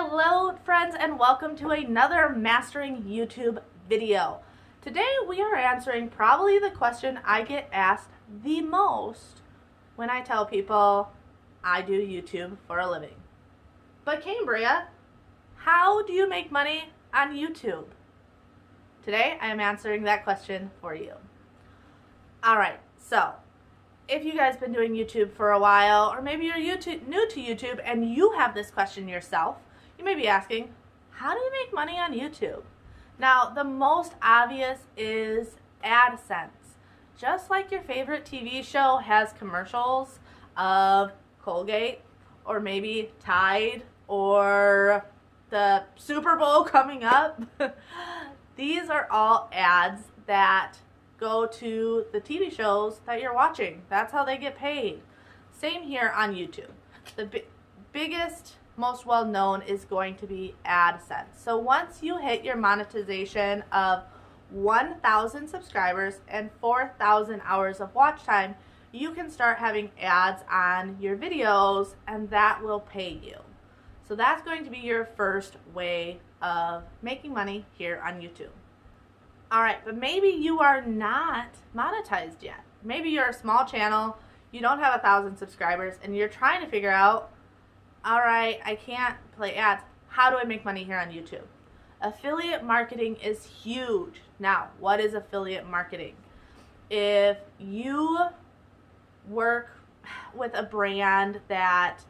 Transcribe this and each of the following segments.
Hello friends, and welcome to another Mastering YouTube video. Today we are answering probably the question I get asked the most when I tell people I do YouTube for a living. But Cambria, how do you make money on YouTube? Today I am answering that question for you. Alright, so if you guys have been doing YouTube for a while, or maybe you're new to YouTube and you have this question yourself, you may be asking, how do you make money on YouTube? Now, the most obvious is Adsense. Just like your favorite TV show has commercials of Colgate, or maybe Tide, or the Super Bowl coming up, these are all ads that go to the TV shows that you're watching. That's how they get paid. Same here on YouTube. The biggest, most well-known is going to be Adsense. So once you hit your monetization of 1,000 subscribers and 4,000 hours of watch time, you can start having ads on your videos, and that will pay you. So that's going to be your first way of making money here on YouTube. Alright, but maybe you are not monetized yet. Maybe you're a small channel, you don't have 1,000 subscribers, and you're trying to figure out, alright, I can't play ads. How do I make money here on YouTube? Affiliate marketing is huge. Now, what is affiliate marketing? If you work with a brand that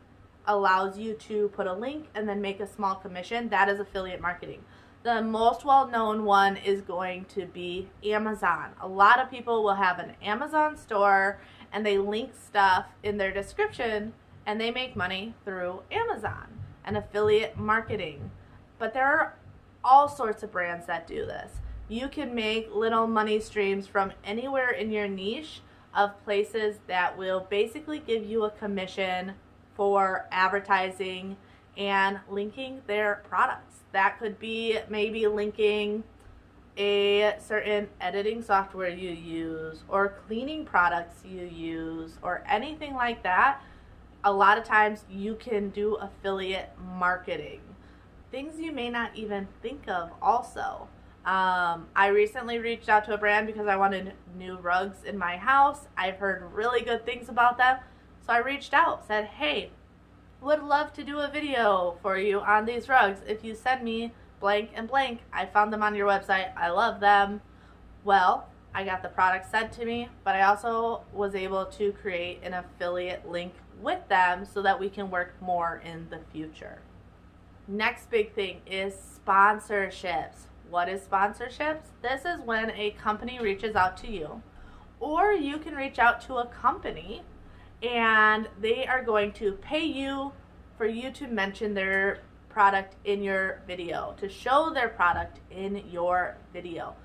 allows you to put a link and then make a small commission, that is affiliate marketing. The most well-known one is going to be Amazon. A lot of people will have an Amazon store and they link stuff in their description and they make money through Amazon and affiliate marketing. But there are all sorts of brands that do this. You can make little money streams from anywhere in your niche of places that will basically give you a commission for advertising and linking their products. That could be maybe linking a certain editing software you use, or cleaning products you use, or anything like that. A lot of times you can do affiliate marketing. Things you may not even think of also. I recently reached out to a brand because I wanted new rugs in my house. I've heard really good things about them. So I reached out, said, hey, would love to do a video for you on these rugs if you send me blank and blank. I found them on your website. I love them. Well, I got the product sent to me, but I also was able to create an affiliate link with them so that we can work more in the future. Next big thing is sponsorships. What is sponsorships? This is when a company reaches out to you, or you can reach out to a company and they are going to pay you for you to mention their product in your video, to show their product in your video.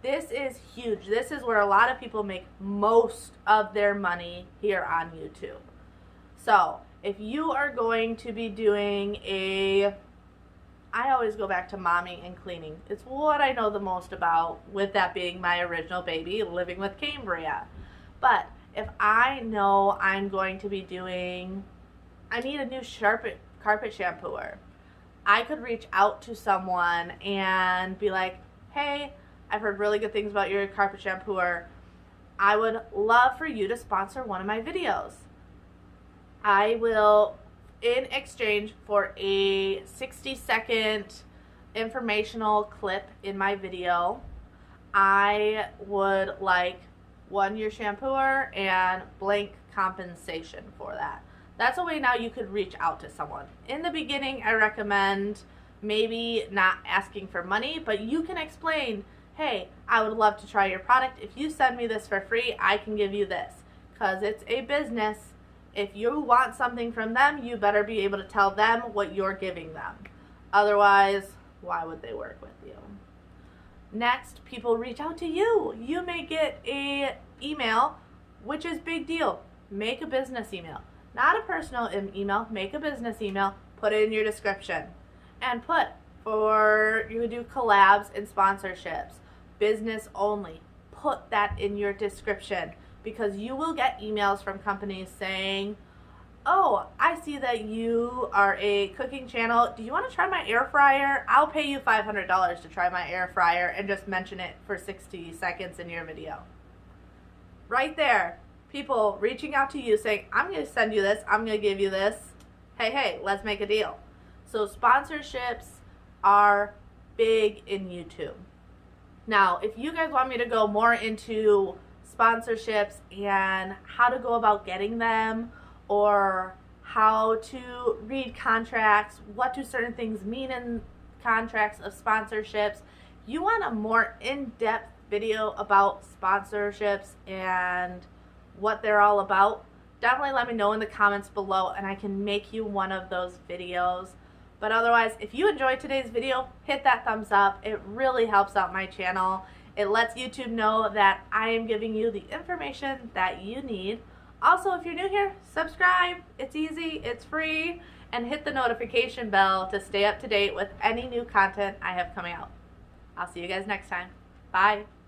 This is huge. This is where a lot of people make most of their money here on YouTube. So if you are going to be doing I always go back to momming and cleaning. It's what I know the most about, with that being my original baby, living with Cambriea. But if I know I'm going to be doing, I need a new carpet shampooer, I could reach out to someone and be like, hey, I've heard really good things about your carpet shampooer. I would love for you to sponsor one of my videos. I will, in exchange for a 60-second informational clip in my video, I would like one-year shampooer and blank compensation for that. That's a way now you could reach out to someone. In the beginning, I recommend maybe not asking for money, but you can explain, hey, I would love to try your product. If you send me this for free, I can give you this. Because it's a business. If you want something from them, you better be able to tell them what you're giving them. Otherwise, why would they work with you? Next, people reach out to you. You may get a email, which is big deal. Make a business email. Not a personal email. Make a business email. Put it in your description. And put, you do collabs and sponsorships. Business only. Put that in your description, because you will get emails from companies saying, oh, I see that you are a cooking channel. Do you want to try my air fryer? I'll pay you $500 to try my air fryer, and just mention it for 60 seconds in your video. Right there, people reaching out to you saying, I'm going to send you this, I'm going to give you this. Hey, let's make a deal. So sponsorships are big in YouTube. Now, if you guys want me to go more into sponsorships and how to go about getting them, or how to read contracts, what do certain things mean in contracts of sponsorships, you want a more in-depth video about sponsorships and what they're all about, definitely let me know in the comments below and I can make you one of those videos. But otherwise, if you enjoyed today's video, hit that thumbs up. It really helps out my channel. It lets YouTube know that I am giving you the information that you need. Also, if you're new here, subscribe. It's easy, it's free, and hit the notification bell to stay up to date with any new content I have coming out. I'll see you guys next time. Bye.